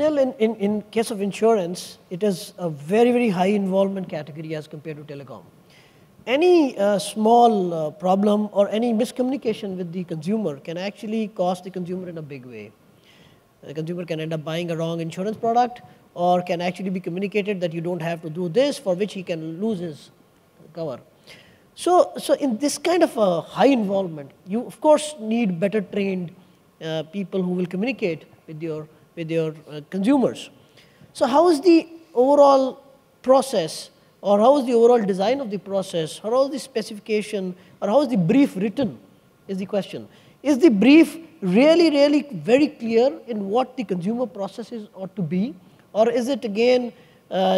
still in case of insurance, it is a very, very high involvement category as compared to telecom. Any small problem or any miscommunication with the consumer can actually cost the consumer in a big way. The consumer can end up buying a wrong insurance product, or can actually be communicated that you don't have to do this, for which he can lose his cover. So in this kind of a high involvement, you of course need better trained people who will communicate with your consumers. So how is the overall process, or how is the overall design of the process, or how is the specification, or how is the brief written, is the question. Is the brief really, really very clear in what the consumer processes ought to be, or is it again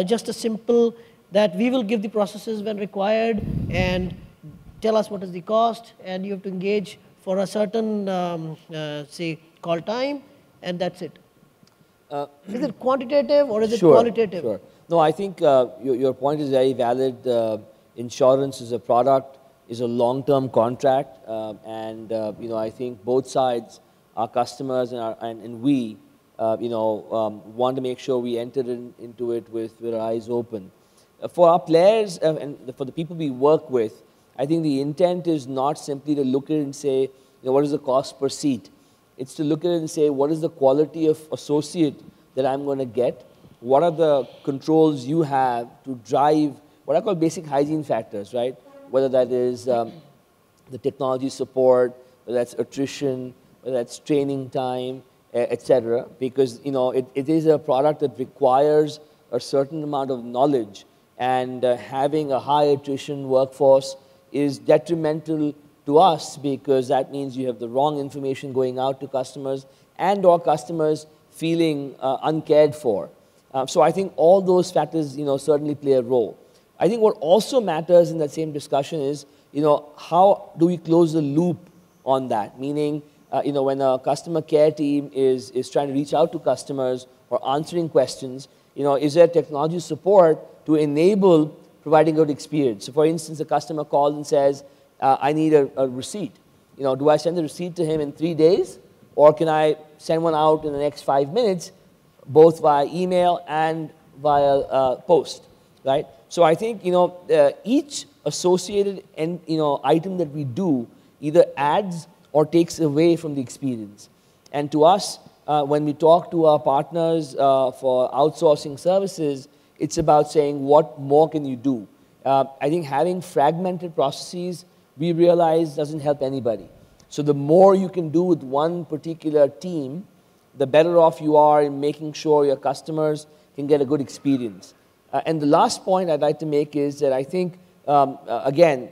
just a simple that we will give the processes when required and tell us what is the cost, and you have to engage for a certain, say, call time, and that's it? Is it quantitative or is it qualitative? Sure. No, I think your point is very valid. Insurance is a product, is a long-term contract, and I think both sides, our customers and we, want to make sure we enter into it with our eyes open. For our players and for the people we work with, I think the intent is not simply to look at it and say, what is the cost per seat? It's to look at it and say, what is the quality of associate that I'm going to get? What are the controls you have to drive what I call basic hygiene factors, right? Whether that is the technology support, whether that's attrition, whether that's training time, etc. Because it is a product that requires a certain amount of knowledge, and having a high attrition workforce is detrimental to us, because that means you have the wrong information going out to customers, and or customers feeling uncared for. So I think all those factors certainly play a role. I think what also matters in that same discussion is how do we close the loop on that? Meaning when a customer care team is trying to reach out to customers or answering questions, is there technology support to enable providing good experience? So for instance, a customer calls and says, I need a receipt. Do I send the receipt to him in 3 days, or can I send one out in the next 5 minutes, both via email and via post, right? So I think each associated item that we do either adds or takes away from the experience. And to us, when we talk to our partners for outsourcing services, it's about saying, what more can you do? I think having fragmented processes, we realize, doesn't help anybody. So the more you can do with one particular team, the better off you are in making sure your customers can get a good experience. And the last point I'd like to make is that I think, again,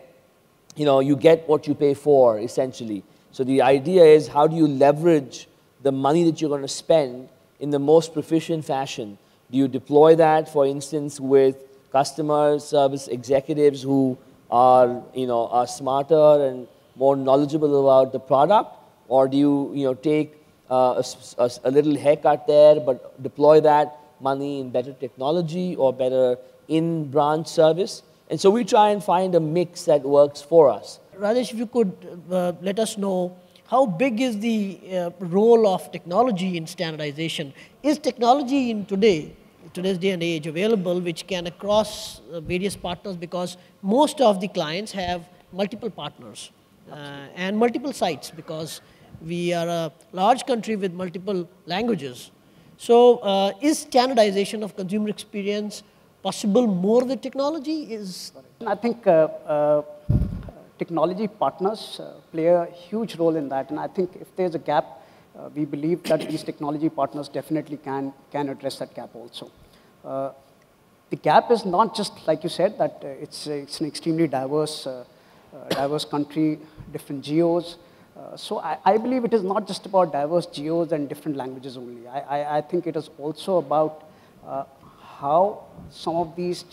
you get what you pay for, essentially. So the idea is, how do you leverage the money that you're going to spend in the most proficient fashion? Do you deploy that, for instance, with customer service executives who are smarter and more knowledgeable about the product? Or do you take a little haircut there, but deploy that money in better technology or better in-branch service? And so we try and find a mix that works for us. Rajesh, if you could let us know, how big is the role of technology in standardization? Is technology in today's day and age available which can across various partners, because most of the clients have multiple partners and multiple sites, because we are a large country with multiple languages. So is standardization of consumer experience possible more with technology? I think technology partners play a huge role in that, and I think if there's a gap, we believe that these technology partners definitely can address that gap also. The gap is not just, like you said, that it's an extremely diverse country, different geos. So I believe it is not just about diverse geos and different languages only. I think it is also about how some of these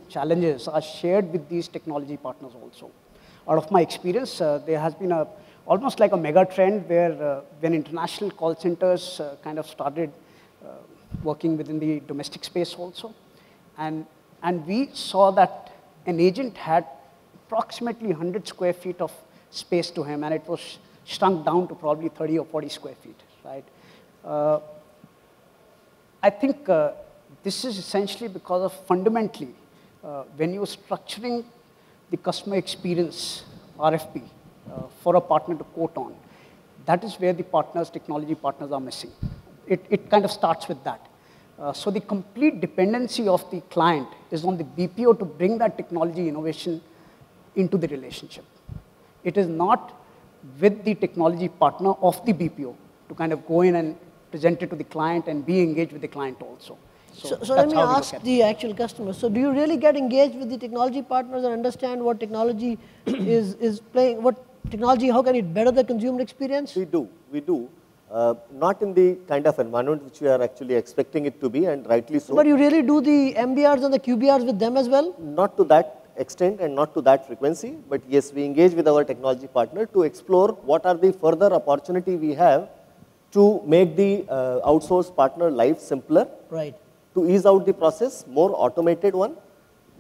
challenges are shared with these technology partners also. Out of my experience, there has been almost like a mega trend where when international call centers kind of started working within the domestic space also, and we saw that an agent had approximately 100 square feet of space to him, and it was shrunk down to probably 30 or 40 square feet, right? I think this is essentially because of fundamentally, when you're structuring the customer experience RFP for a partner to quote on, that is where the partners, technology partners are missing. It kind of starts with that. So the complete dependency of the client is on the BPO to bring that technology innovation into the relationship. It is not with the technology partner of the BPO to kind of go in and present it to the client and be engaged with the client also. So let me ask the actual customer. So do you really get engaged with the technology partners and understand what technology is playing, what technology, how can it better the consumer experience? We do. Not in the kind of environment which we are actually expecting it to be, and rightly so. But you really do the MBRs and the QBRs with them as well? Not to that extent and not to that frequency, but yes, we engage with our technology partner to explore what are the further opportunity we have to make the outsourced partner life simpler, right, to ease out the process, more automated one,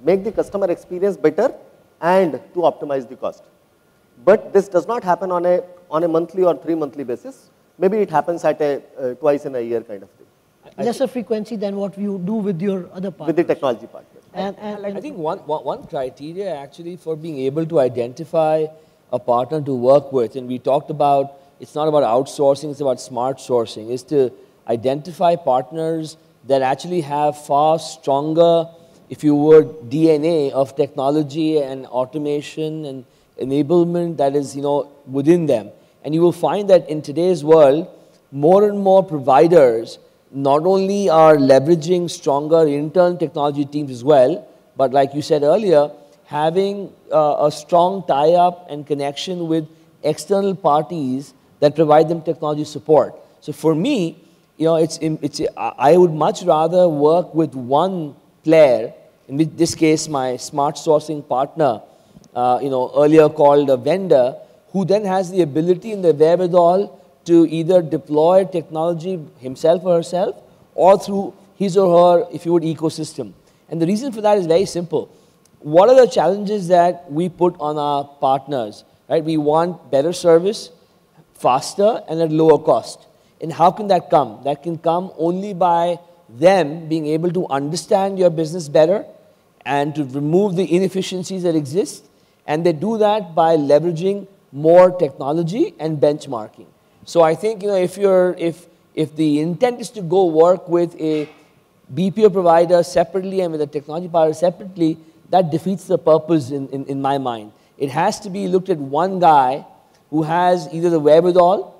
make the customer experience better, and to optimize the cost. But this does not happen on a monthly or 3-monthly basis. Maybe it happens at a twice in a year kind of thing. Lesser frequency than what you do with your other partners. With the technology partner. And I think one criteria actually for being able to identify a partner to work with, and we talked about, it's not about outsourcing, it's about smart sourcing, is to identify partners that actually have far stronger, if you would, DNA of technology and automation and enablement that is, within them. And you will find that in today's world, more and more providers not only are leveraging stronger internal technology teams as well, but like you said earlier, having a strong tie-up and connection with external parties that provide them technology support. So for me, I would much rather work with one player, in this case my smart sourcing partner, earlier called a vendor, who then has the ability and the wherewithal to either deploy technology himself or herself, or through his or her, if you would, ecosystem. And the reason for that is very simple. What are the challenges that we put on our partners? Right? We want better service, faster, and at lower cost. And how can that come? That can come only by them being able to understand your business better and to remove the inefficiencies that exist. And they do that by leveraging more technology and benchmarking. So I think, if the intent is to go work with a BPO provider separately and with a technology partner separately, that defeats the purpose in my mind. It has to be looked at one guy who has either the wherewithal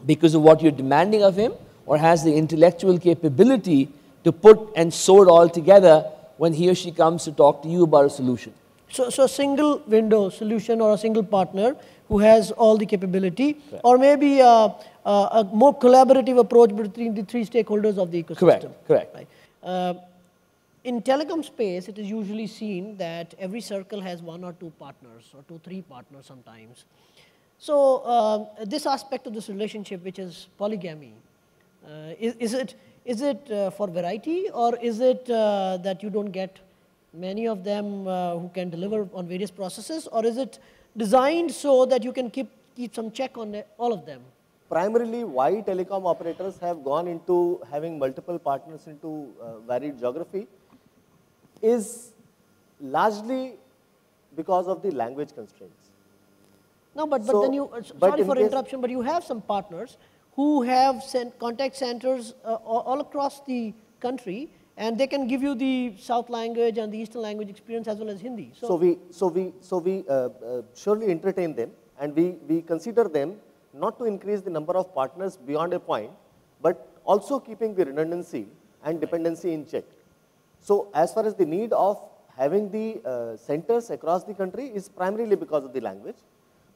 because of what you're demanding of him, or has the intellectual capability to put and sew it all together when he or she comes to talk to you about a solution. So a single window solution or a single partner who has all the capability, correct, or maybe a more collaborative approach between the three stakeholders of the ecosystem. Correct. Right. In telecom space, it is usually seen that every circle has 1 or 2 partners, or 2-3 partners sometimes. So this aspect of this relationship, which is polygamy, is it for variety, or is it that you don't get many of them who can deliver on various processes, or is it designed so that you can keep some check on all of them? Primarily, why telecom operators have gone into having multiple partners into varied geography is largely because of the language constraints. No, but then you, sorry for interruption, but you have some partners who have contact centers all across the country, and they can give you the South language and the Eastern language experience as well as Hindi. So we surely entertain them, and we consider them not to increase the number of partners beyond a point, but also keeping the redundancy and dependency in check. So as far as the need of having the centers across the country is primarily because of the language.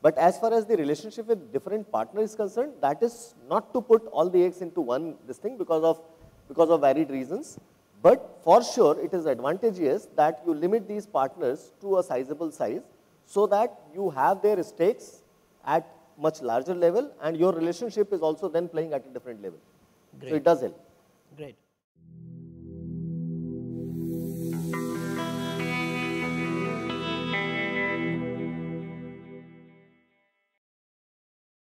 But as far as the relationship with different partners is concerned, that is not to put all the eggs into one thing because of varied reasons. But for sure, it is advantageous that you limit these partners to a sizable size so that you have their stakes at much larger level, and your relationship is also then playing at a different level. Great. So it does help. Great.